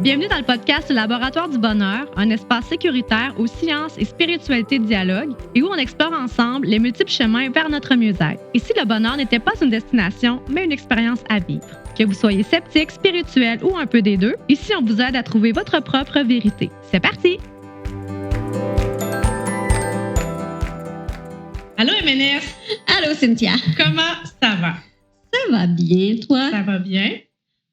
Bienvenue dans le podcast Laboratoire du bonheur, un espace sécuritaire où science et spiritualité dialoguent et où on explore ensemble les multiples chemins vers notre mieux-être. Ici, le bonheur n'était pas une destination, mais une expérience à vivre. Que vous soyez sceptique, spirituel ou un peu des deux, ici, on vous aide à trouver votre propre vérité. C'est parti! Allô, MNS! Allô, Cynthia! Comment ça va? Ça va bien, toi? Ça va bien.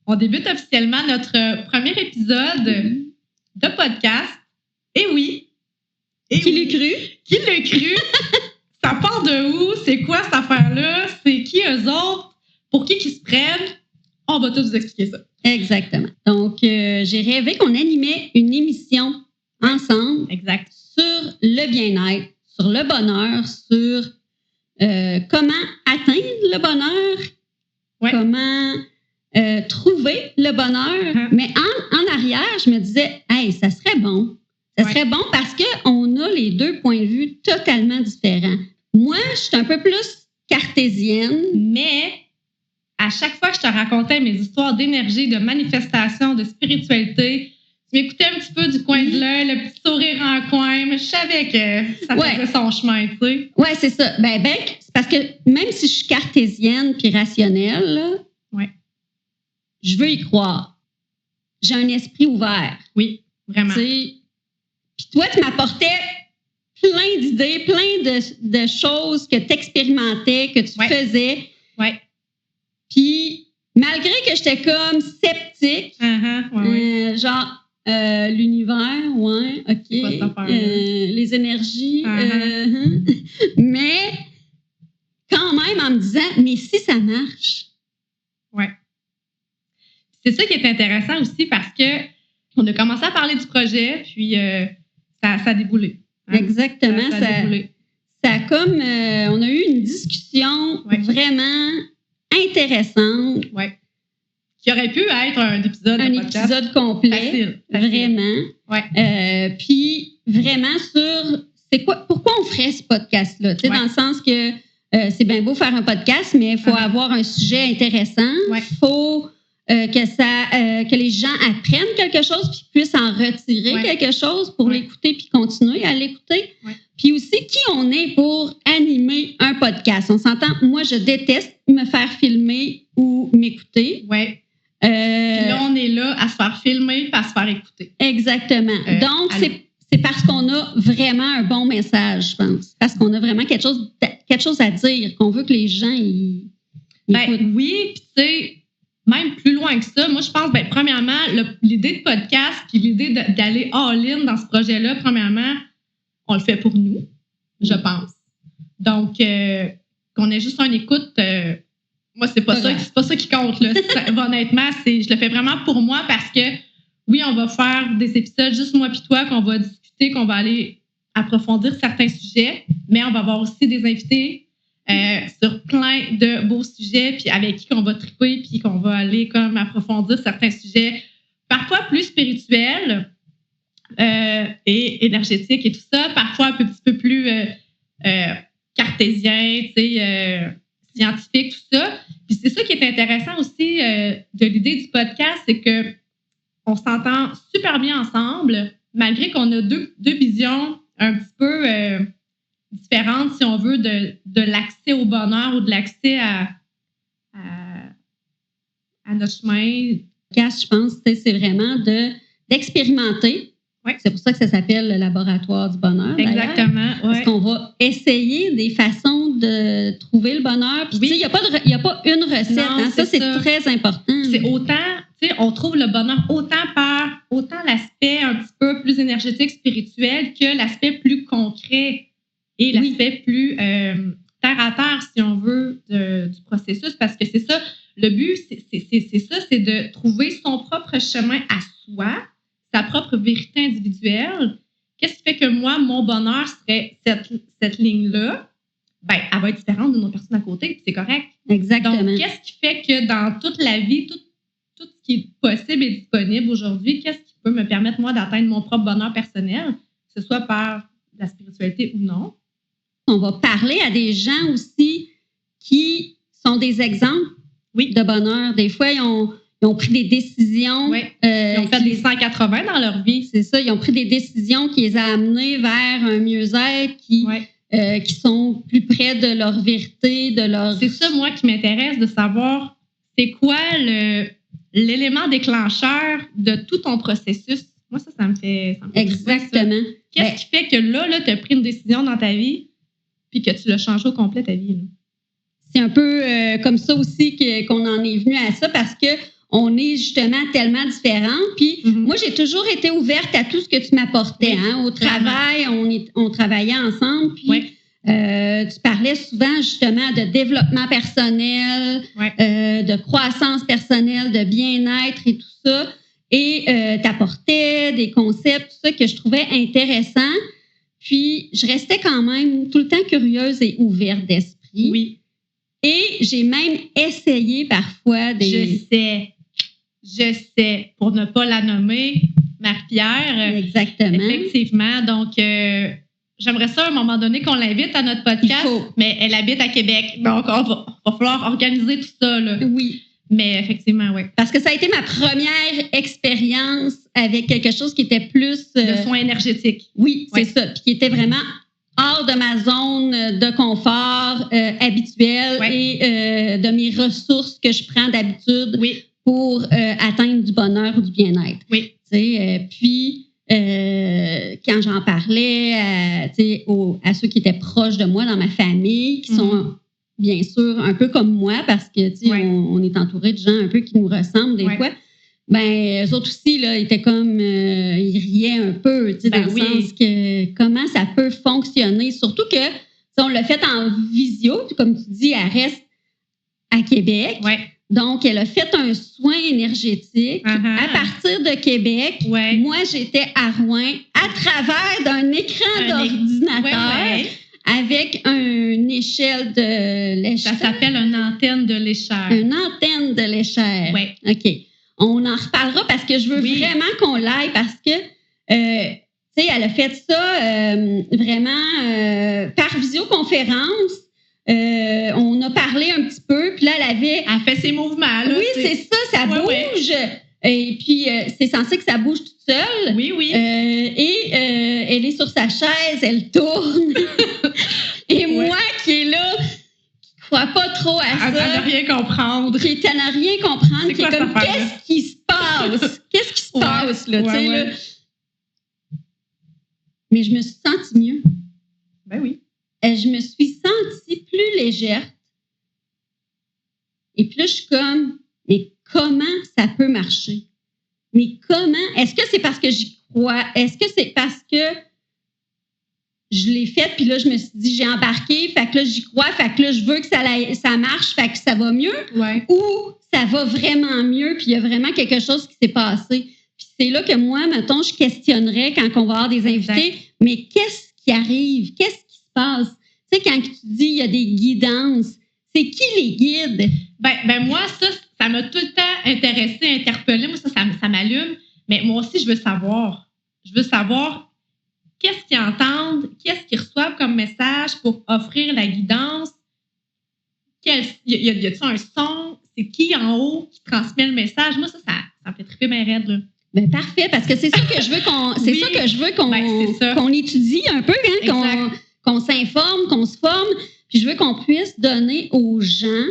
On débute officiellement notre premier épisode de podcast. Et oui! Qui l'eût cru? Qui l'a cru? Ça part de où? C'est quoi cette affaire-là? C'est qui eux autres? Pour qui se prennent? On va tous vous expliquer ça. Exactement. Donc, j'ai rêvé qu'on animait une émission ensemble. Exact. Sur le bien-être, sur le bonheur, sur comment atteindre le bonheur, comment trouver le bonheur. Mais en arrière, je me disais, hey, ça serait bon. Ça serait bon parce qu'on a les deux points de vue totalement différents. Moi, je suis un peu plus cartésienne. Mais à chaque fois que je te racontais mes histoires d'énergie, de manifestation, de spiritualité, tu m'écoutais un petit peu du coin de l'œil, le petit sourire en coin, mais je savais que ça faisait son chemin, tu sais. Oui, c'est ça. Ben, c'est parce que même si je suis cartésienne puis rationnelle, là, je veux y croire. J'ai un esprit ouvert. Oui, vraiment. Puis toi, tu m'apportais plein d'idées, plein de choses que tu expérimentais, que tu faisais. Oui. Puis malgré que j'étais comme sceptique, genre l'univers, OK, les énergies, mais quand même en me disant, mais si ça marche. Oui. C'est ça qui est intéressant aussi parce que on a commencé à parler du projet, puis ça a déboulé. Hein? Exactement. Ça a déboulé. Ça a comme... on a eu une discussion vraiment intéressante. Oui. Qui aurait pu être un épisode de podcast. Un épisode complet. Facile. Vraiment. Ouais. Puis vraiment sur... pourquoi on ferait ce podcast-là? Tu sais, dans le sens que c'est bien beau faire un podcast, mais il faut avoir un sujet intéressant. Il faut... que les gens apprennent quelque chose puis puissent en retirer quelque chose pour l'écouter puis continuer à l'écouter. Puis aussi, qui on est pour animer un podcast? On s'entend, moi, je déteste me faire filmer ou m'écouter. Oui. Puis là, on est là à se faire filmer et à se faire écouter. Exactement. Donc, c'est parce qu'on a vraiment un bon message, je pense. Parce qu'on a vraiment quelque chose à dire, qu'on veut que les gens y écoutent. Oui, puis tu sais... Même plus loin que ça, moi, je pense, premièrement, l'idée de podcast puis l'idée d'aller all-in dans ce projet-là, premièrement, on le fait pour nous, je pense. Donc, qu'on ait juste une écoute, moi, c'est pas ça qui compte. Là. Honnêtement, je le fais vraiment pour moi parce que, oui, on va faire des épisodes juste moi puis toi, qu'on va discuter, qu'on va aller approfondir certains sujets, mais on va avoir aussi des invités sur plein de beaux sujets, puis avec qui on va triper, puis qu'on va aller comme approfondir certains sujets, parfois plus spirituels et énergétiques et tout ça, parfois un petit peu plus cartésien, scientifique, tout ça. Puis c'est ça qui est intéressant aussi de l'idée du podcast, c'est que on s'entend super bien ensemble, malgré qu'on a deux visions un petit peu différente, si on veut, de l'accès au bonheur ou de l'accès à notre chemin. Je pense que c'est vraiment d'expérimenter. Oui. C'est pour ça que ça s'appelle le laboratoire du bonheur. Exactement. Parce qu'on va essayer des façons de trouver le bonheur. Puis, il n'y a pas une recette. Non, ça, c'est très important. C'est autant, on trouve le bonheur autant l'aspect un petit peu plus énergétique, spirituel, que l'aspect plus concret. Et l'aspect plus terre à terre, si on veut, du processus, parce que c'est ça, le but, c'est de trouver son propre chemin à soi, sa propre vérité individuelle. Qu'est-ce qui fait que moi, mon bonheur serait cette ligne-là? Elle va être différente d'une autre personne à côté, puis c'est correct. Exactement. Donc, qu'est-ce qui fait que dans toute la vie, tout ce qui est possible et disponible aujourd'hui, qu'est-ce qui peut me permettre, moi, d'atteindre mon propre bonheur personnel, que ce soit par la spiritualité ou non? On va parler à des gens aussi qui sont des exemples de bonheur. Des fois, ils ont ils ont pris des décisions. Ouais. Ils ont fait des 180 dans leur vie. C'est ça, ils ont pris des décisions qui les ont amenés vers un mieux-être, qui sont plus près de leur vérité, de leur... C'est ça, moi, qui m'intéresse, de savoir c'est quoi l'élément déclencheur de tout ton processus. Moi, ça me fait Exactement. Qu'est-ce qui fait que là tu as pris une décision dans ta vie puis que tu l'as changé au complet ta vie? Là? C'est un peu comme ça aussi qu'on en est venu à ça parce que on est justement tellement différents. Puis moi, j'ai toujours été ouverte à tout ce que tu m'apportais. Au travail, on travaillait ensemble. Puis tu parlais souvent justement de développement personnel, de croissance personnelle, de bien-être et tout ça. Et t'apportais des concepts, tout ça que je trouvais intéressant. Puis je restais quand même tout le temps curieuse et ouverte d'esprit. Oui. Et j'ai même essayé parfois Je sais, pour ne pas la nommer, Marie-Pierre. Exactement. Effectivement. Donc, j'aimerais ça à un moment donné qu'on l'invite à notre podcast, mais elle habite à Québec. Donc, va falloir organiser tout ça. Là. Oui. Mais effectivement, oui. Parce que ça a été ma première expérience avec quelque chose qui était plus... de soins énergétiques. Oui, c'est ça. Puis qui était vraiment hors de ma zone de confort habituelle et de mes ressources que je prends d'habitude pour atteindre du bonheur ou du bien-être. Oui. Puis, quand j'en parlais à ceux qui étaient proches de moi dans ma famille, qui sont... bien sûr, un peu comme moi, parce que on est entouré de gens un peu qui nous ressemblent des fois. Ben, eux autres aussi, là, ils étaient comme... ils riaient un peu, dans le sens que comment ça peut fonctionner. Surtout que on l'a fait en visio, comme tu dis, elle reste à Québec. Donc, elle a fait un soin énergétique à partir de Québec. Moi, j'étais à Rouen à travers d'un écran d'ordinateur. Avec une échelle de l'échelle. Ça s'appelle une antenne de l'échelle. Une antenne de l'échelle. Oui. OK. On en reparlera parce que je veux vraiment qu'on l'aille parce que, elle a fait ça vraiment par visioconférence. On a parlé un petit peu, puis là, Elle fait ses mouvements. Là, oui, c'est ça bouge. Et puis, c'est censé que ça bouge toute seule. Oui. Elle est sur sa chaise, elle tourne. Et moi qui est là, qui ne crois pas trop à ça. Elle n'a rien comprendre. Qui est à rien comprendre. C'est qui est comme, qu'est-ce qui se passe? Qu'est-ce qui se passe, là? Là? Mais je me suis sentie mieux. Ben oui. Je me suis sentie plus légère. Et puis là, je suis comme... Mais comment ça peut marcher? Mais comment? Est-ce que c'est parce que j'y crois? Est-ce que c'est parce que je l'ai fait, puis là, je me suis dit, j'ai embarqué, fait que là, j'y crois, fait que là, je veux que ça marche, fait que ça va mieux? Ou ça va vraiment mieux, puis il y a vraiment quelque chose qui s'est passé? Puis c'est là que moi, mettons, je questionnerais quand on va avoir des invités, mais qu'est-ce qui arrive? Qu'est-ce qui se passe? Tu sais, quand tu dis, il y a des guidances, c'est qui les guide? Ben moi, ça m'a tout le temps intéressée, interpellée. Moi, ça m'allume. Mais moi aussi, je veux savoir. Je veux savoir qu'est-ce qu'ils entendent, qu'est-ce qu'ils reçoivent comme message pour offrir la guidance. Y a-t-il un son? C'est qui en haut qui transmet le message? Moi, ça me fait triper bien raide, là. Ben parfait, parce que c'est ça que je veux qu'on étudie un peu, qu'on s'informe, qu'on se forme. Puis je veux qu'on puisse donner aux gens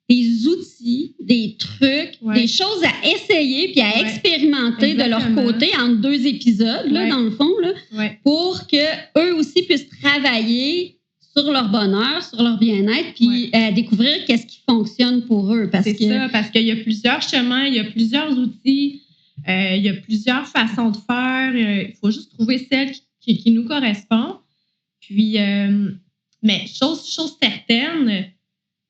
des outils, des trucs, des choses à essayer puis à expérimenter de leur côté entre 2 épisodes, là, dans le fond, là, pour qu'eux aussi puissent travailler sur leur bonheur, sur leur bien-être, puis découvrir qu'est-ce qui fonctionne pour eux. C'est ça, parce qu'il y a plusieurs chemins, il y a plusieurs outils, il y a plusieurs façons de faire. Il faut juste trouver celle qui nous correspond. Puis... mais chose certaine,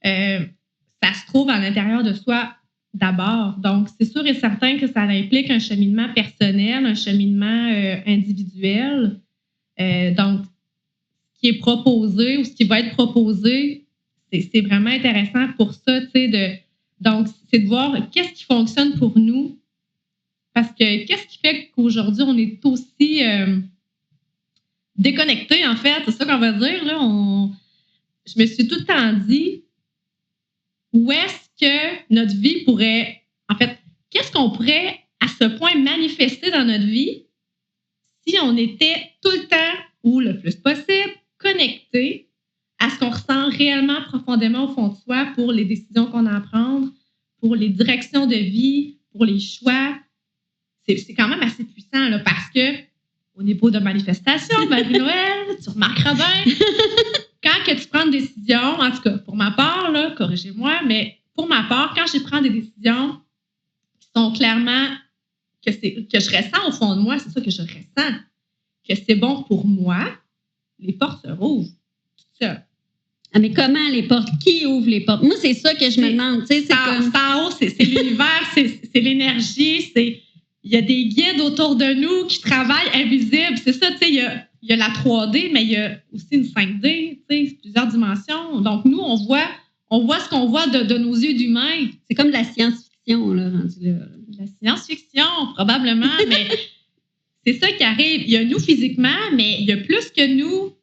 ça se trouve à l'intérieur de soi d'abord. Donc, c'est sûr et certain que ça implique un cheminement personnel, un cheminement individuel. Donc, ce qui est proposé ou ce qui va être proposé, c'est vraiment intéressant pour ça, tu sais, donc, c'est de voir qu'est-ce qui fonctionne pour nous. Parce que qu'est-ce qui fait qu'aujourd'hui, on est aussi... déconnecté, en fait, c'est ça qu'on va dire. Là, je me suis tout le temps dit où est-ce que notre vie pourrait en fait, qu'est-ce qu'on pourrait à ce point manifester dans notre vie si on était tout le temps ou le plus possible connecté à ce qu'on ressent réellement profondément au fond de soi pour les décisions qu'on a à prendre, pour les directions de vie, pour les choix. C'est quand même assez puissant là, parce que au niveau de manifestation, Marie-Noël, tu remarqueras bien, quand que tu prends une décision, en tout cas pour ma part, là, corrigez-moi, mais pour ma part, quand je prends des décisions qui sont clairement que je ressens au fond de moi, c'est ça que je ressens, que c'est bon pour moi, les portes se rouvrent. Tout ça. Ah, mais comment les portes? Qui ouvre les portes? Moi, c'est ça que je me demande. C'est en haut, c'est l'univers, c'est l'énergie, il y a des guides autour de nous qui travaillent invisibles. C'est ça, tu sais, il y a la 3D, mais il y a aussi une 5D, tu sais, plusieurs dimensions. Donc, nous, on voit ce qu'on voit de nos yeux d'humains. C'est comme de la science-fiction, là, rendu là. De la science-fiction, probablement, mais c'est ça qui arrive. Il y a nous physiquement, mais il y a plus que nous.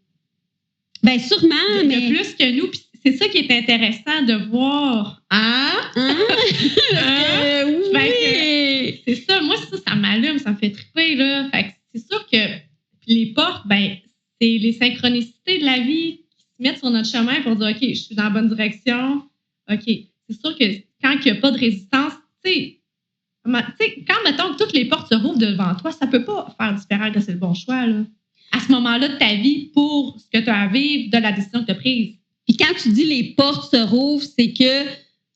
Bien, sûrement, mais... Il y a plus que nous, puis c'est ça qui est intéressant de voir. Oui! C'est ça, moi, ça m'allume, ça me fait triper, là. Fait que c'est sûr que les portes, ben, c'est les synchronicités de la vie qui se mettent sur notre chemin pour dire, OK, je suis dans la bonne direction. OK. C'est sûr que quand il n'y a pas de résistance, tu sais, quand, mettons, que toutes les portes se rouvrent devant toi, ça ne peut pas faire différent que c'est le bon choix, là. À ce moment-là de ta vie, pour ce que tu as à vivre, de la décision que tu as prise. Puis quand tu dis les portes se rouvrent, c'est que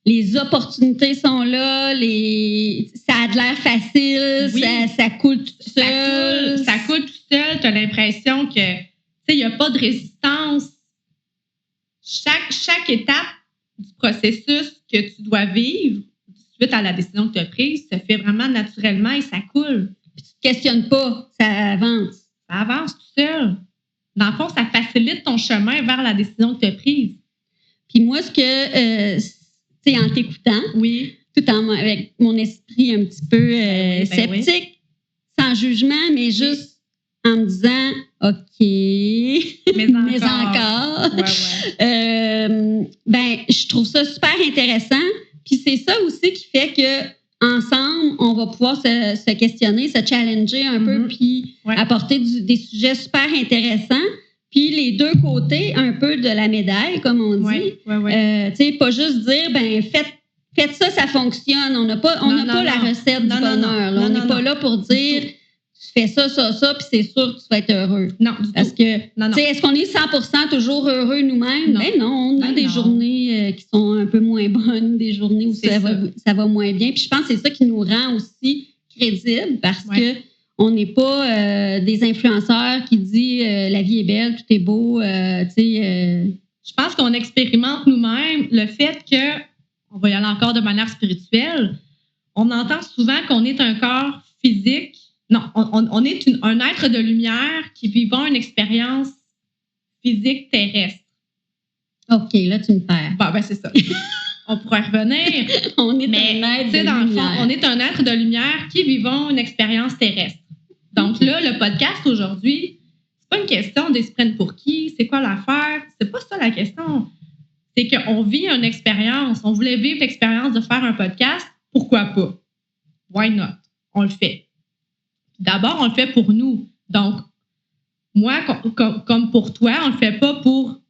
les opportunités sont là, ça a de l'air facile, oui. ça coule tout seul. Ça coule tout seul, tu as l'impression que, tu sais, il n'y a pas de résistance. Chaque étape du processus que tu dois vivre, suite à la décision que tu as prise, se fait vraiment naturellement et ça coule. Puis tu ne te questionnes pas, ça avance. Ça avance tout seul. Dans le fond, ça facilite ton chemin vers la décision que tu as prise. Puis moi, ce que, tu sais, en t'écoutant, oui. tout avec mon esprit un petit peu sceptique, sans jugement, mais juste en me disant, OK, mais encore. Ben, je trouve ça super intéressant. Puis c'est ça aussi qui fait que ensemble, on va pouvoir se questionner, se challenger un peu, puis apporter des sujets super intéressants. Puis les deux côtés un peu de la médaille, comme on dit. Tu sais, pas juste dire, ben faites ça, ça fonctionne. On n'a pas la recette du bonheur. On n'est pas là pour dire, tu fais ça, puis c'est sûr que tu vas être heureux. Non, parce que, tu sais, est-ce qu'on est 100% toujours heureux nous-mêmes? Non. Ben non, on a des journées qui sont un peu moins bonnes, des journées où ça va moins bien. Puis je pense que c'est ça qui nous rend aussi crédibles, parce que on n'est pas des influenceurs qui disent la vie est belle, tout est beau. Je pense qu'on expérimente nous-mêmes le fait que, on va y aller encore de manière spirituelle, on entend souvent qu'on est un corps physique. Non, on est un être de lumière qui vivant une expérience physique terrestre. OK, là, tu me perds. Ben c'est ça. On pourrait revenir. On est un être de lumière. Le fond, on est un être de lumière qui vivons une expérience terrestre. Donc là, le podcast aujourd'hui, c'est pas une question de se prendre pour qui, c'est quoi l'affaire, c'est pas ça la question. C'est qu'on vit une expérience, on voulait vivre l'expérience de faire un podcast, pourquoi pas? Why not? On le fait. D'abord, on le fait pour nous. Donc, moi, comme pour toi, on le fait pas pour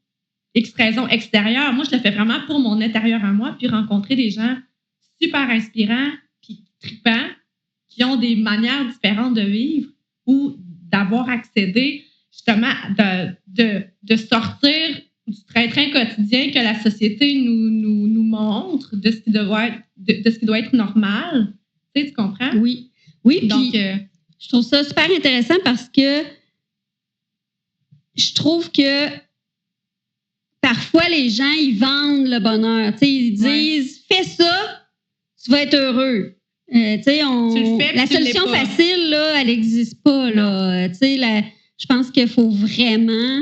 X raisons extérieures. Moi, je le fais vraiment pour mon intérieur à moi, puis rencontrer des gens super inspirants, puis tripants, qui ont des manières différentes de vivre ou d'avoir accédé justement de sortir du train-train quotidien que la société nous montre de ce qui doit être, de ce qui doit être normal. Tu comprends? Oui. Donc, je trouve ça super intéressant parce que je trouve que parfois les gens, ils vendent le bonheur. Tu sais, ils disent, fais ça, tu vas être heureux. Tu sais, la solution facile, là, elle n'existe pas. Là. Tu sais, je pense qu'il faut vraiment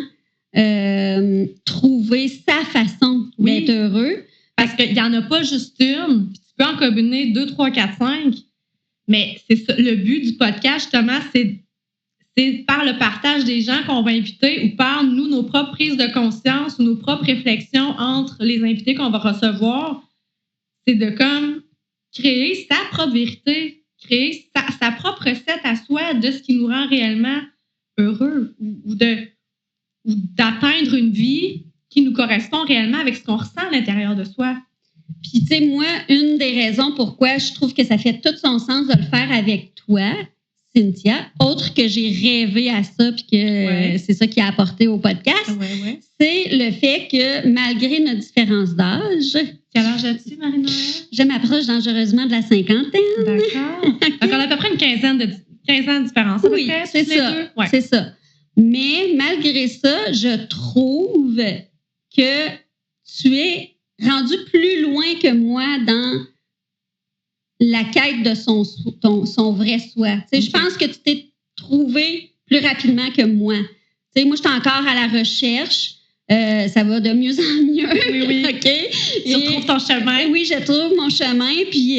trouver sa façon d'être heureux. Parce qu'il n'y en a pas juste une, puis tu peux en combiner 2, 3, 4, 5. Mais c'est ça, le but du podcast, justement, c'est par le partage des gens qu'on va inviter ou par nous, nos propres prises de conscience ou nos propres réflexions entre les invités qu'on va recevoir. C'est de comme créer sa propre vérité, créer sa propre recette à soi de ce qui nous rend réellement heureux ou d'atteindre une vie qui nous correspond réellement avec ce qu'on ressent à l'intérieur de soi. Puis, tu sais, moi, une des raisons pourquoi je trouve que ça fait tout son sens de le faire avec toi, Cynthia, autre que j'ai rêvé à ça puis que c'est ça qui a apporté au podcast, c'est le fait que malgré notre différence d'âge... Quel âge as-tu, Marie-Noël? Je m'approche dangereusement de la cinquantaine. D'accord. Donc, on a à peu près une 15 ans de différence. Oui, c'est ça. Ouais. C'est ça. Mais malgré ça, je trouve que tu es rendu plus loin que moi dans la quête de son vrai soi. Je pense que tu t'es trouvé plus rapidement que moi. Moi, je suis encore à la recherche. Ça va de mieux en mieux. Oui. OK. Tu retrouves ton chemin. Oui, je trouve mon chemin. Puis,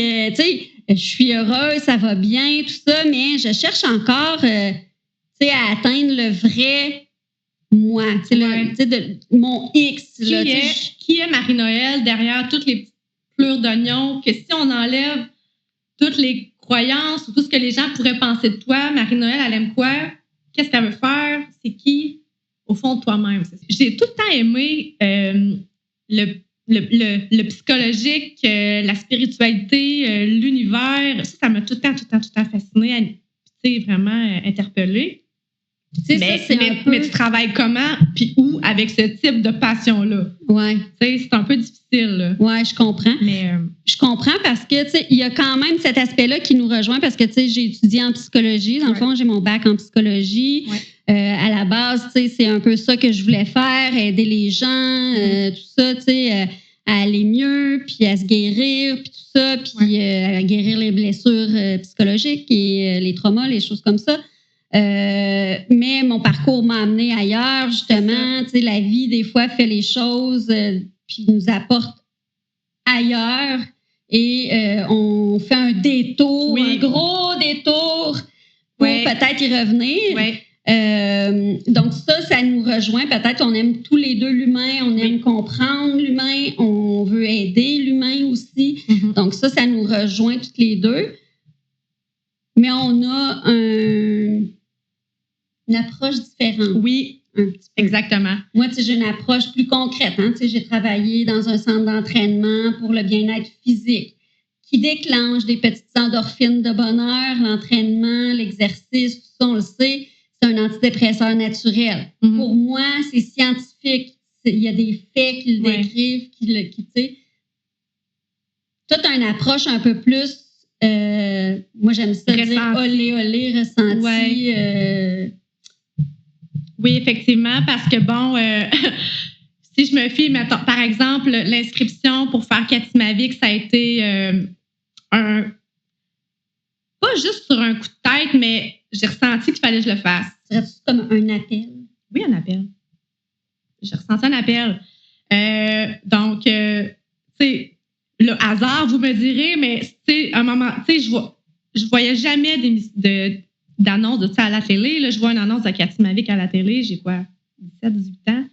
je suis heureuse, ça va bien, tout ça, mais je cherche encore à atteindre le vrai moi, mon X. Qui est Marie-Noël derrière toutes les petites plures d'oignon, que si on enlève toutes les croyances ou tout ce que les gens pourraient penser de toi, Marie-Noël, elle aime quoi? Qu'est-ce qu'elle veut faire? C'est qui? Au fond de toi-même. J'ai tout le temps aimé le psychologique, la spiritualité, l'univers. Ça m'a tout le temps fascinée, vraiment interpellée. Mais tu travailles comment puis où avec ce type de passion-là? Ouais. C'est un peu difficile. Oui, je comprends. Mais je comprends parce que il y a quand même cet aspect-là qui nous rejoint parce que j'ai étudié en psychologie. Dans le fond, j'ai mon bac en psychologie. À la base, c'est un peu ça que je voulais faire, aider les gens, tout ça, à aller mieux, puis à se guérir, puis tout ça, puis à guérir les blessures psychologiques et les traumas, les choses comme ça. Mais mon parcours m'a amené ailleurs, justement. La vie, des fois, fait les choses puis nous apporte ailleurs. Et on fait un détour, un gros détour pour peut-être y revenir. Donc ça nous rejoint. Peut-être on aime tous les deux l'humain, on aime comprendre l'humain, on veut aider l'humain aussi. Donc ça nous rejoint toutes les deux. Mais on a une approche différente. Oui, exactement. Moi, j'ai une approche plus concrète. J'ai travaillé dans un centre d'entraînement pour le bien-être physique qui déclenche des petites endorphines de bonheur, l'entraînement, l'exercice, tout ça, on le sait, c'est un antidépresseur naturel. Pour moi, c'est scientifique. Il y a des faits qui le décrivent, qui toi, tu as une approche un peu plus, moi, j'aime ça dire olé, ressenti. Oui, effectivement, parce que si je me fie, mettons, par exemple, l'inscription pour faire Katimavik, ça a été pas juste sur un coup de tête, mais j'ai ressenti qu'il fallait que je le fasse. C'est comme un appel? Oui, un appel. J'ai ressenti un appel. Donc, le hasard, vous me direz, mais à un moment, je voyais jamais d'annonce de ça à la télé. Là, je vois une annonce de Katimavik à la télé. J'ai 17, 18 ans.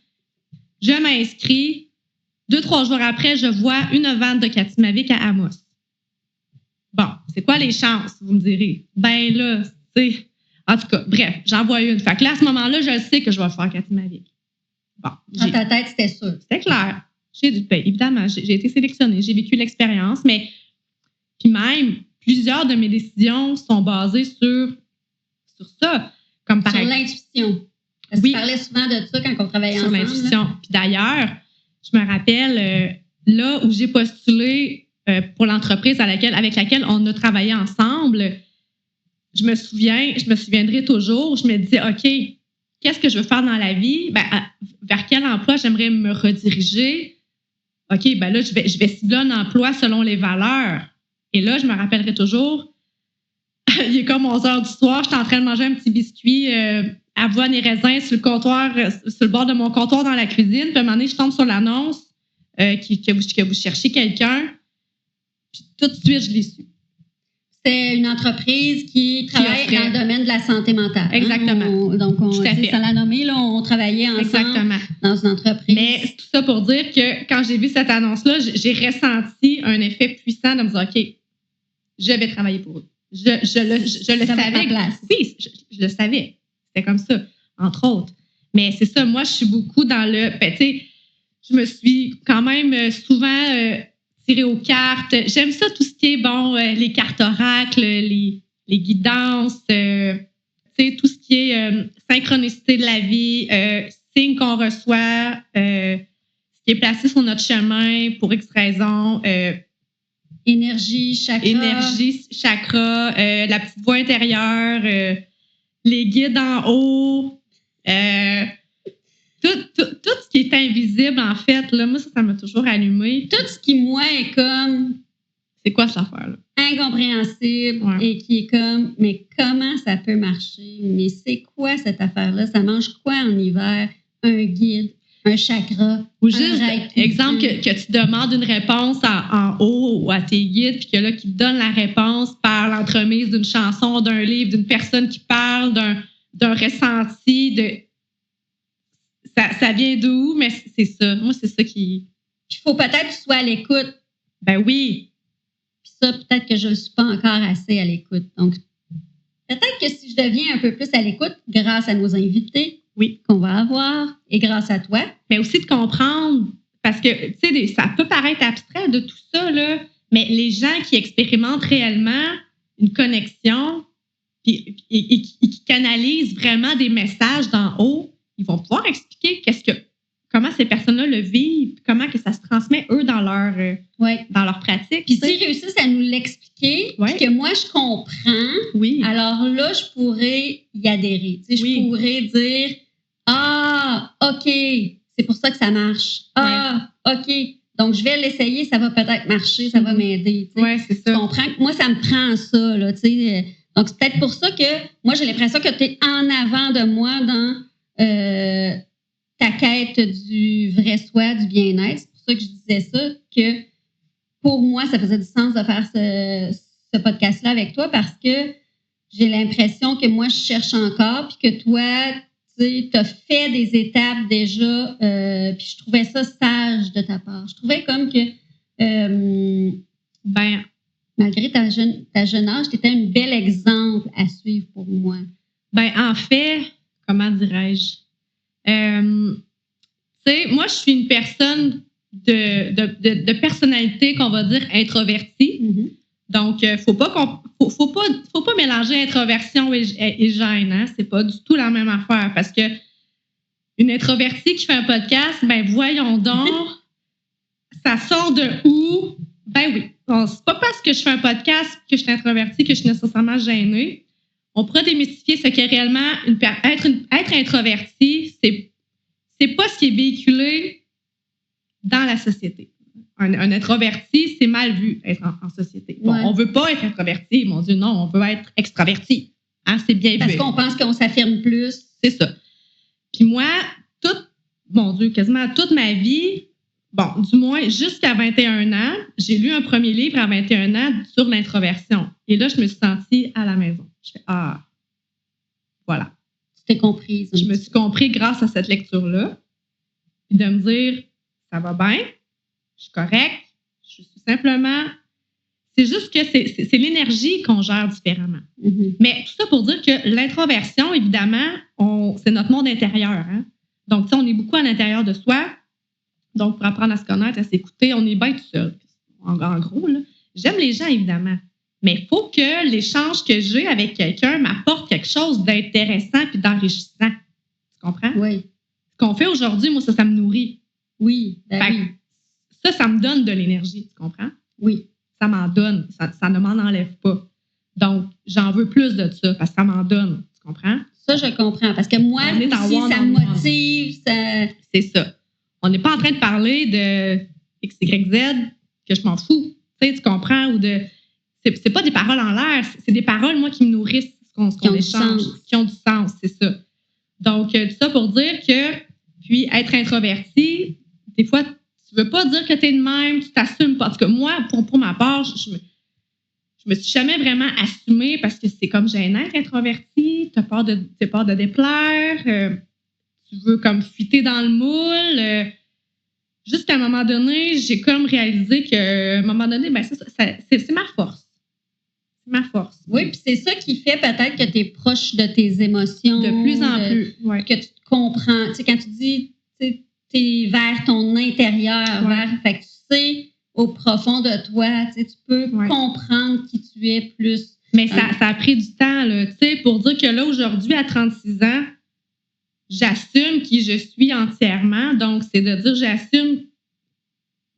Je m'inscris. 2-3 jours après, je vois une vente de Katimavik à Amos. Bon, c'est quoi les chances, vous me direz? Ben là, en tout cas, bref, j'en vois une. Fait que là, à ce moment-là, je sais que je vais faire Katimavik. Bon. Dans ta tête, c'était sûr. C'était clair. Évidemment, j'ai été sélectionnée. J'ai vécu l'expérience, mais puis même, plusieurs de mes décisions sont basées sur ça. Comme sur l'intuition. Parce que tu parlais souvent de ça quand on travaillait ensemble. Sur l'intuition. Puis d'ailleurs, je me rappelle, là où j'ai postulé pour l'entreprise avec laquelle on a travaillé ensemble, je me souviendrai toujours, je me disais, OK, qu'est-ce que je veux faire dans la vie? Vers quel emploi j'aimerais me rediriger? OK, là, je vais cibler un emploi selon les valeurs. Et là, je me rappellerai toujours, il est comme 11 heures du soir, j'étais en train de manger un petit biscuit avoine et raisin sur le bord de mon comptoir dans la cuisine. Puis à un moment donné, je tombe sur l'annonce que vous cherchez quelqu'un. Puis tout de suite, je l'ai su. C'est une entreprise qui travaille dans le domaine de la santé mentale. Exactement. Tout à fait. Ça l'a nommé, là, on travaillait ensemble dans une entreprise. Mais tout ça pour dire que quand j'ai vu cette annonce-là, j'ai ressenti un effet puissant de me dire, OK, je vais travailler pour eux. Je le savais. Oui, je le savais. C'était comme ça, entre autres. Mais c'est ça, moi, je suis beaucoup dans le... Ben, tu sais, je me suis quand même souvent tirée aux cartes. J'aime ça, tout ce qui est, bon, les cartes oracles, les guidances, tu sais, tout ce qui est synchronicité de la vie, signes qu'on reçoit, ce qui est placé sur notre chemin pour X raison. Énergie, chakra, la petite voix intérieure, les guides en haut, tout ce qui est invisible, en fait, là, moi, ça m'a toujours allumé. Tout ce qui, moi, est comme... C'est quoi cette affaire-là? Incompréhensible et qui est comme, mais comment ça peut marcher? Mais c'est quoi cette affaire-là? Ça mange quoi en hiver? Un guide, un chakra, ou juste, exemple, que tu demandes une réponse en haut ou à tes guides, puis que là, qui te donne la réponse par l'entremise d'une chanson, d'un livre, d'une personne qui parle, d'un ressenti, ça vient d'où? Mais c'est ça. Moi, c'est ça qui... Il faut peut-être que tu sois à l'écoute. Ben oui. Puis ça, peut-être que je ne suis pas encore assez à l'écoute. Donc, peut-être que si je deviens un peu plus à l'écoute, grâce à nos invités qu'on va avoir et grâce à toi. Mais aussi de comprendre, parce que, tu sais, ça peut paraître abstrait de tout ça, là, mais les gens qui expérimentent réellement une connexion et qui canalisent vraiment des messages d'en haut, ils vont pouvoir expliquer comment ces personnes-là le vivent, comment que ça se transmet, eux, dans leur pratique. Puis s'ils réussissent à nous l'expliquer, puis que moi, je comprends, alors là, je pourrais y adhérer. Tu sais, je pourrais dire, ah, OK, c'est pour ça que ça marche. Ah, OK, donc je vais l'essayer, ça va peut-être marcher, ça va m'aider. Oui, c'est ça. Tu comprends que moi, ça me prend ça, là, tu sais. Donc, c'est peut-être pour ça que moi, j'ai l'impression que tu es en avant de moi dans... ta quête du vrai soi, du bien-être. C'est pour ça que je disais ça, que pour moi, ça faisait du sens de faire ce podcast-là avec toi parce que j'ai l'impression que moi, je cherche encore puis que toi, tu as fait des étapes déjà puis je trouvais ça sage de ta part. Je trouvais comme que malgré ta jeune âge, tu étais un bel exemple à suivre pour moi. En fait, comment dirais-je? Tu sais, moi, je suis une personne de personnalité qu'on va dire introvertie. Mm-hmm. Donc, faut pas mélanger introversion et gêne. Hein? C'est pas du tout la même affaire parce que une introvertie qui fait un podcast, voyons donc, ça sort de où? Ben oui. Bon, c'est pas parce que je fais un podcast que je suis introvertie que je suis nécessairement gênée. On pourrait démystifier ce qu'est réellement être introverti, c'est pas ce qui est véhiculé dans la société. Un introverti, c'est mal vu être en société. Bon, on veut pas être introverti, mon Dieu, non, on veut être extraverti. Hein, c'est bien vu. Parce qu'on pense qu'on s'affirme plus. C'est ça. Puis moi, quasiment toute ma vie, du moins jusqu'à 21 ans, j'ai lu un premier livre à 21 ans sur l'introversion. Et là, je me suis sentie à la maison. Je fais, voilà. Tu t'es comprise. Je me suis compris grâce à cette lecture-là. Puis de me dire, ça va bien, je suis correcte, je suis simplement... C'est juste que c'est l'énergie qu'on gère différemment. Mm-hmm. Mais tout ça pour dire que l'introversion, évidemment, c'est notre monde intérieur. Hein? Donc, on est beaucoup à l'intérieur de soi. Donc, pour apprendre à se connaître, à s'écouter, on est bien tout seul. En gros, là, j'aime les gens, évidemment. Mais il faut que l'échange que j'ai avec quelqu'un m'apporte quelque chose d'intéressant et d'enrichissant. Tu comprends? Oui. Ce qu'on fait aujourd'hui, moi, ça me nourrit. Oui, oui. Ça me donne de l'énergie. Tu comprends? Oui. Ça m'en donne. Ça ne m'en enlève pas. Donc, j'en veux plus de ça parce que ça m'en donne. Tu comprends? Ça, je comprends. Parce que moi, aussi, ça me motive. C'est ça. On n'est pas en train de parler de X, Y, Z que je m'en fous. Tu comprends? Ou de... C'est pas des paroles en l'air. C'est des paroles, moi, qui me nourrissent ce qu'on échange. Qui ont du sens, c'est ça. Donc, tout ça pour dire que, puis, être introverti, des fois, tu veux pas dire que t'es de même, tu t'assumes pas. En tout cas, moi, pour ma part, je me suis jamais vraiment assumée parce que c'est comme gênant d'être introverti, t'as peur de déplaire, tu veux comme fuiter dans le moule. Jusqu'à un moment donné, j'ai comme réalisé qu'à un moment donné, c'est ma force. ma force. Oui, puis c'est ça qui fait peut-être que tu es proche de tes émotions. De plus en plus, oui. Que tu te comprends. Tu sais, quand tu dis, tu es vers ton intérieur, fait que tu sais au profond de toi, tu peux comprendre qui tu es plus. Mais ça a pris du temps, là, tu sais, pour dire que là, aujourd'hui, à 36 ans, j'assume qui je suis entièrement. Donc, c'est de dire j'assume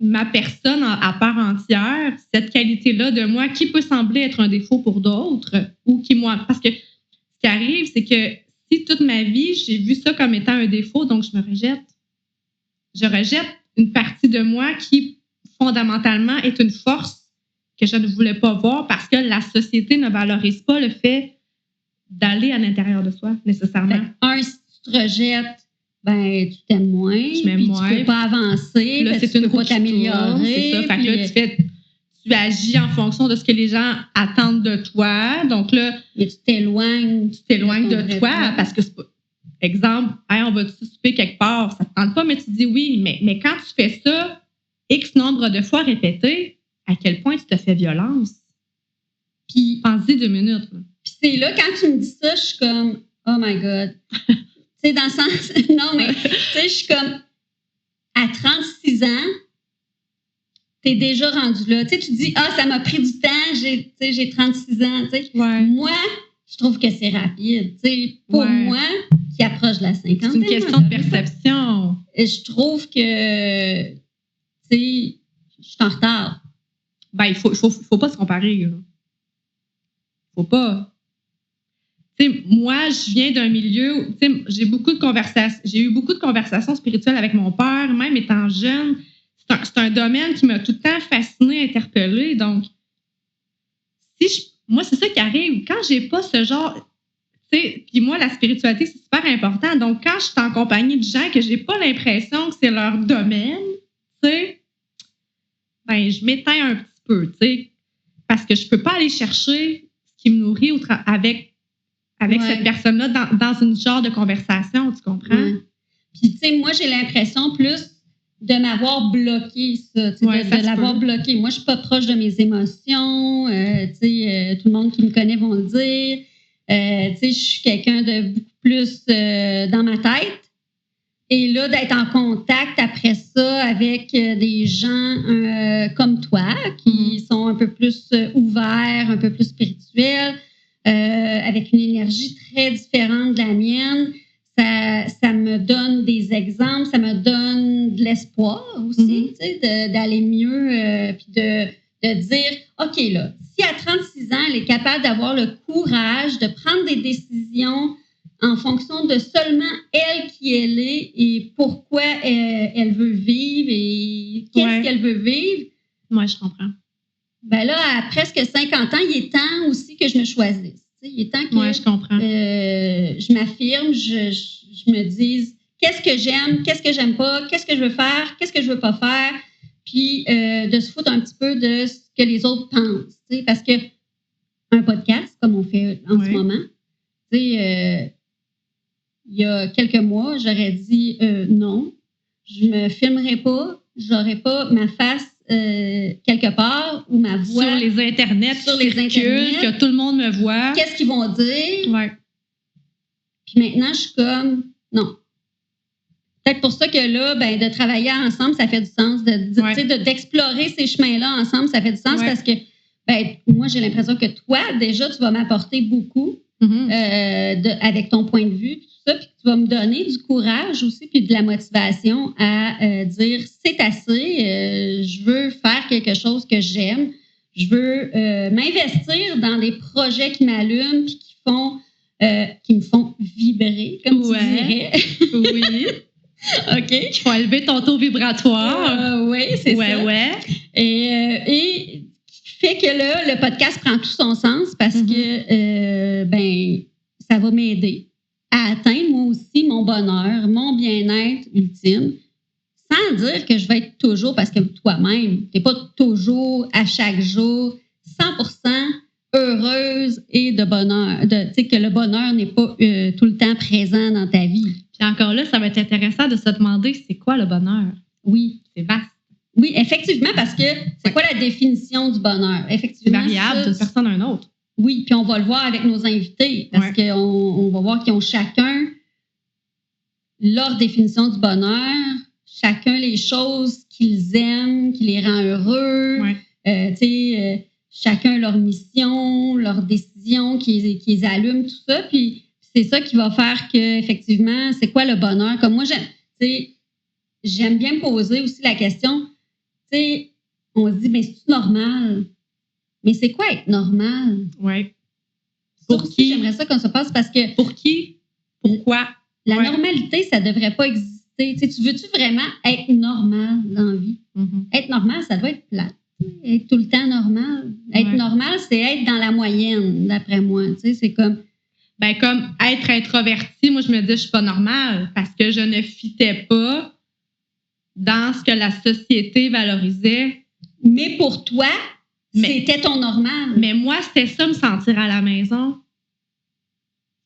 ma personne à part entière, cette qualité-là de moi qui peut sembler être un défaut pour d'autres ou qui, moi... Parce que ce qui arrive, c'est que si toute ma vie, j'ai vu ça comme étant un défaut, donc je me rejette. Je rejette une partie de moi qui, fondamentalement, est une force que je ne voulais pas voir parce que la société ne valorise pas le fait d'aller à l'intérieur de soi, nécessairement. Si tu te rejettes, ben tu t'aimes moins, tu m'aimes moins. Tu peux pas avancer, là, tu peux pas t'améliorer. C'est ça. Fait que là, tu agis en fonction de ce que les gens attendent de toi. Donc là, mais tu t'éloignes de toi parce que c'est pas... Exemple, hey, on va te souper quelque part, ça te tente pas, mais tu dis oui. Mais quand tu fais ça X nombre de fois répété, à quel point tu te fais violence? Puis, pense-y 2 minutes. Là. Puis c'est là, quand tu me dis ça, je suis comme, oh my God. Tu sais, dans le sens, non, mais, tu sais, je suis comme, à 36 ans, t'es déjà rendu là. Tu sais, tu dis, ça m'a pris du temps, j'ai 36 ans, tu sais. Ouais. Moi, je trouve que c'est rapide. Tu sais, pour moi, qui approche de la cinquantaine. C'est une question de perception. Je trouve que, tu sais, je suis en retard. Ben, il faut pas se comparer, là. Faut pas. Tu sais, moi, je viens d'un milieu où, tu sais, j'ai eu beaucoup de conversations spirituelles avec mon père, même étant jeune. C'est un domaine qui m'a tout le temps fascinée, interpellée. Donc, moi, c'est ça qui arrive. Quand j'ai pas ce genre, tu sais, puis moi, la spiritualité, c'est super important. Donc, quand je suis en compagnie de gens que j'ai pas l'impression que c'est leur domaine, tu sais, ben, je m'éteins un petit peu, tu sais, parce que je peux pas aller chercher ce qui me nourrit avec cette personne-là dans une genre de conversation, tu comprends? Ouais. Puis, tu sais, moi, j'ai l'impression plus de m'avoir bloqué ça, de l'avoir bloqué. Moi, je suis pas proche de mes émotions, tu sais, tout le monde qui me connaît vont le dire. Tu sais, je suis quelqu'un de beaucoup plus dans ma tête. Et là, d'être en contact après ça avec des gens comme toi, qui sont un peu plus ouverts, un peu plus spirituels, avec une énergie très différente de la mienne, ça me donne des exemples, ça me donne de l'espoir aussi, tu sais, d'aller mieux, puis de dire, OK, là, si à 36 ans, elle est capable d'avoir le courage de prendre des décisions en fonction de seulement elle qui elle est et pourquoi elle veut vivre et qu'est-ce qu'elle veut vivre. Moi, je comprends. Ben là, à presque 50 ans, il est temps aussi que je me choisisse. Il est temps que je comprends. Je m'affirme, je me dise qu'est-ce que j'aime, qu'est-ce que j'aime pas, qu'est-ce que je veux faire, qu'est-ce que je veux pas faire, puis de se foutre un petit peu de ce que les autres pensent. Parce que un podcast, comme on fait en ce moment, il y a quelques mois, j'aurais dit non, je me filmerai pas, j'aurais pas ma face quelque part ou ma voix sur les internets, que tout le monde me voit. Qu'est-ce qu'ils vont dire? Ouais. Puis maintenant, je suis comme non. Peut-être pour ça que là, ben, de travailler ensemble, ça fait du sens. D'explorer ces chemins-là ensemble, ça fait du sens parce que ben, moi, j'ai l'impression que toi, déjà, tu vas m'apporter beaucoup avec ton point de vue, tout ça, puis tu vas me donner du courage aussi, puis de la motivation à dire c'est assez, je veux faire quelque chose que j'aime, je veux m'investir dans des projets qui m'allument, puis qui me font vibrer, comme tu dirais. Oui. OK. Il faut élever ton taux vibratoire. Oui, c'est ça. Ouais. Et fait que là, le podcast prend tout son sens parce que ça va m'aider à atteindre moi aussi mon bonheur, mon bien-être ultime, sans dire que je vais être toujours, parce que toi-même, tu n'es pas toujours à chaque jour 100% heureuse et de bonheur, tu sais que le bonheur n'est pas tout le temps présent dans ta vie. Puis encore là, ça va être intéressant de se demander c'est quoi le bonheur? Oui. C'est vaste. Oui, effectivement, parce que c'est quoi la définition du bonheur? Effectivement, c'est variable d'une personne à une autre. Oui, puis on va le voir avec nos invités, parce qu'on va voir qu'ils ont chacun leur définition du bonheur, chacun les choses qu'ils aiment, qui les rend heureux, chacun leur mission, leur décision qui les allume, tout ça. Puis c'est ça qui va faire que effectivement, c'est quoi le bonheur? Comme moi, j'aime bien me poser aussi la question, on se dit, mais c'est-tu normal? Mais c'est quoi être normal? Oui. Pour qui? J'aimerais ça qu'on se passe parce que... Pour qui? Pourquoi? La normalité, ça ne devrait pas exister. Tu veux-tu vraiment être normal dans la vie? Mm-hmm. Être normal, ça doit être plate. Être tout le temps normal. Être normal, c'est être dans la moyenne, d'après moi. C'est comme... Comme être introverti, moi, je me dis, je suis pas normale parce que je ne fitais pas dans ce que la société valorisait. Mais pour toi, c'était ton normal. Mais moi, c'était ça, me sentir à la maison.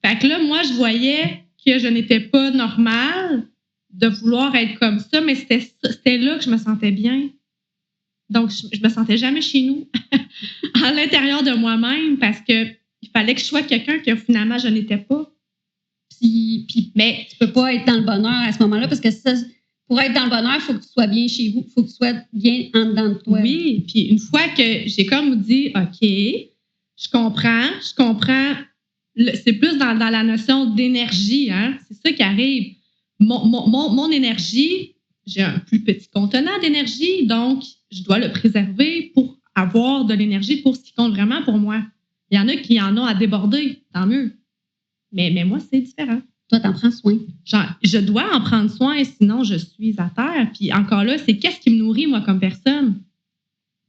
Fait que là, moi, je voyais que je n'étais pas normale de vouloir être comme ça, mais c'était là que je me sentais bien. Donc, je me sentais jamais chez nous, à l'intérieur de moi-même, parce que il fallait que je sois quelqu'un que finalement, je n'étais pas. Mais tu peux pas être dans le bonheur à ce moment-là, parce que ça, pour être dans le bonheur, il faut que tu sois bien chez vous, il faut que tu sois bien en dedans de toi. Oui, puis une fois que j'ai comme dit, OK, je comprends, c'est plus dans la notion d'énergie, hein? C'est ça qui arrive. Mon énergie, j'ai un plus petit contenant d'énergie, donc je dois le préserver pour avoir de l'énergie pour ce qui compte vraiment pour moi. Il y en a qui en ont à déborder, tant mieux. Mais moi, c'est différent. Toi, t'en prends soin. Je dois en prendre soin, sinon je suis à terre. Puis encore là, c'est qu'est-ce qui me nourrit, moi, comme personne.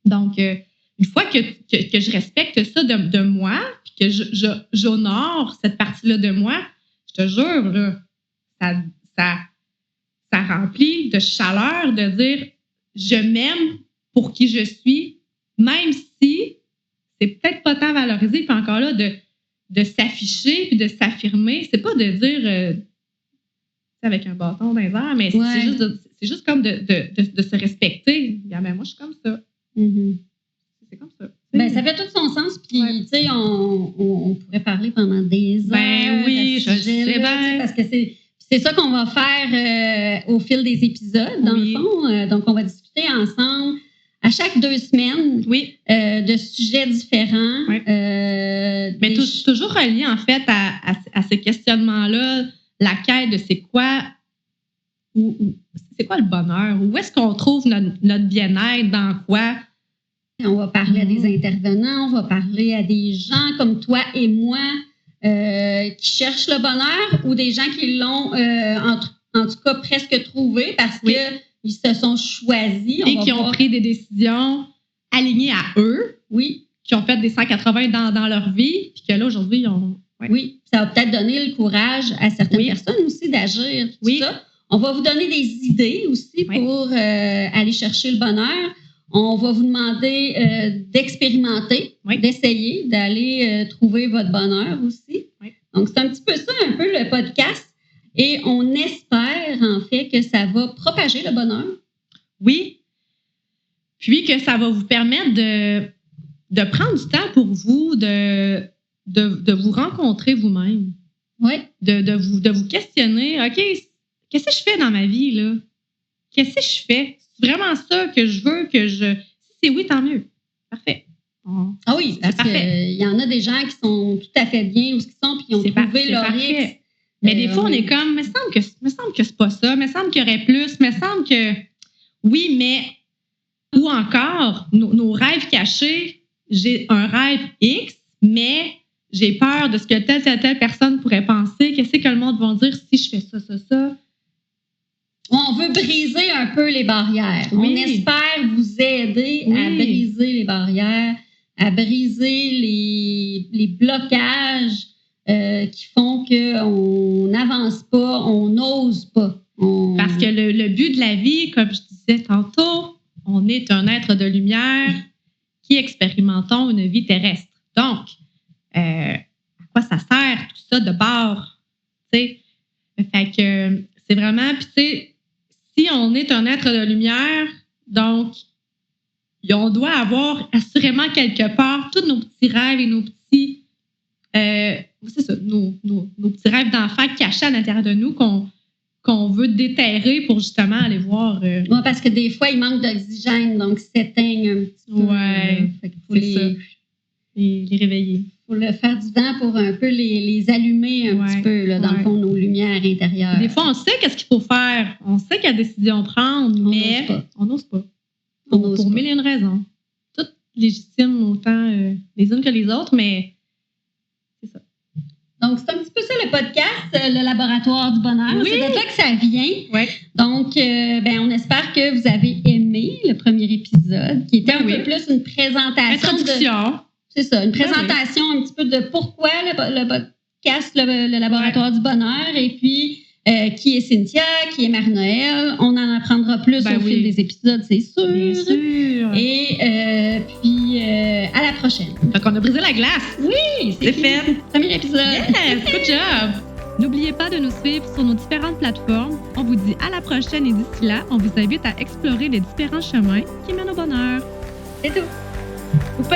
Donc, une fois que je respecte ça de moi, puis que j'honore cette partie-là de moi, je te jure, là, ça remplit de chaleur de dire je m'aime pour qui je suis, même si c'est peut-être pas tant valorisé, puis encore là, de s'afficher puis de s'affirmer. C'est pas de dire avec un bâton dans les airs, mais c'est juste comme de se respecter. Bien, moi, je suis comme ça. Mm-hmm. C'est comme ça. Ça fait tout son sens. Puis, tu sais, on pourrait parler pendant des heures. Oui, je sais bien. Parce que c'est ça qu'on va faire au fil des épisodes, dans le fond. Donc, on va discuter ensemble à chaque 2 semaines de sujets différents. Oui. Mais toujours relié, en fait, à ce questionnement-là, la quête de c'est quoi le bonheur? Où est-ce qu'on trouve notre bien-être? Dans quoi? On va parler à des intervenants, on va parler à des gens comme toi et moi qui cherchent le bonheur ou des gens qui l'ont, en tout cas, presque trouvé parce qu'ils se sont choisis. Et qui ont pris des décisions alignées à eux. Oui. Qui ont fait des 180 dans leur vie. Puis que là, aujourd'hui, ils ont... Ouais. Oui, ça va peut-être donner le courage à certaines personnes aussi d'agir. Tout ça. On va vous donner des idées aussi pour aller chercher le bonheur. On va vous demander d'expérimenter, d'essayer, d'aller trouver votre bonheur aussi. Oui. Donc, c'est un petit peu ça, un peu le podcast. Et on espère, en fait, que ça va propager le bonheur. Oui. Puis que ça va vous permettre de prendre du temps pour vous, de vous rencontrer vous-même. Oui. De vous questionner. OK, qu'est-ce que je fais dans ma vie, là? Qu'est-ce que je fais? C'est vraiment ça que je veux que je... Si c'est oui, tant mieux. Parfait. Ah oui, parce qu'il y en a des gens qui sont tout à fait bien où ils sont puis qui ont trouvé leur X. Mais des fois, on est comme, me semble que c'est pas ça, me semble qu'il y aurait plus, me semble que... Oui, mais... Ou encore, nos rêves cachés, j'ai un rêve X, mais j'ai peur de ce que telle personne pourrait penser. Qu'est-ce que le monde va dire si je fais ça? On veut briser un peu les barrières. Oui. On espère vous aider à briser les barrières, à briser les blocages qui font qu'on n'avance pas, on n'ose pas. Parce que le but de la vie, comme je disais tantôt, on est un être de lumière qui expérimentons une vie terrestre. Donc, à quoi ça sert tout ça de bord? Fait que c'est vraiment... Puis tu sais, si on est un être de lumière, donc on doit avoir assurément quelque part tous nos petits rêves et nos petits c'est ça, nos petits rêves d'enfants cachés à l'intérieur de nous qu'on veut déterrer pour justement aller voir. Oui, parce que des fois, il manque d'oxygène, donc ils s'éteignent un petit peu. Ouais, c'est ça. Les réveiller. Il faut le faire du vent pour un peu les allumer un petit peu, là, dans le fond, nos lumières intérieures. Des fois, on sait qu'est-ce qu'il faut faire. On sait quelle décision prendre, mais on n'ose pas. Pour mille et une raisons. Toutes légitimes, autant les unes que les autres, mais c'est ça. Donc, c'est un petit peu ça le podcast, le laboratoire du bonheur. Oui. C'est de là que ça vient. Oui. Donc, on espère que vous avez aimé le premier épisode, qui était un peu plus une présentation. Introduction. C'est ça, une présentation un petit peu de pourquoi le podcast, le laboratoire du bonheur, et puis qui est Cynthia, qui est Marie-Noël. On en apprendra plus au fil des épisodes, c'est sûr. Bien sûr. Et puis, à la prochaine. Donc, on a brisé la glace. Oui, c'est fait. Premier épisode. Yes, good job. N'oubliez pas de nous suivre sur nos différentes plateformes. On vous dit à la prochaine et d'ici là, on vous invite à explorer les différents chemins qui mènent au bonheur. C'est tout. Coupé!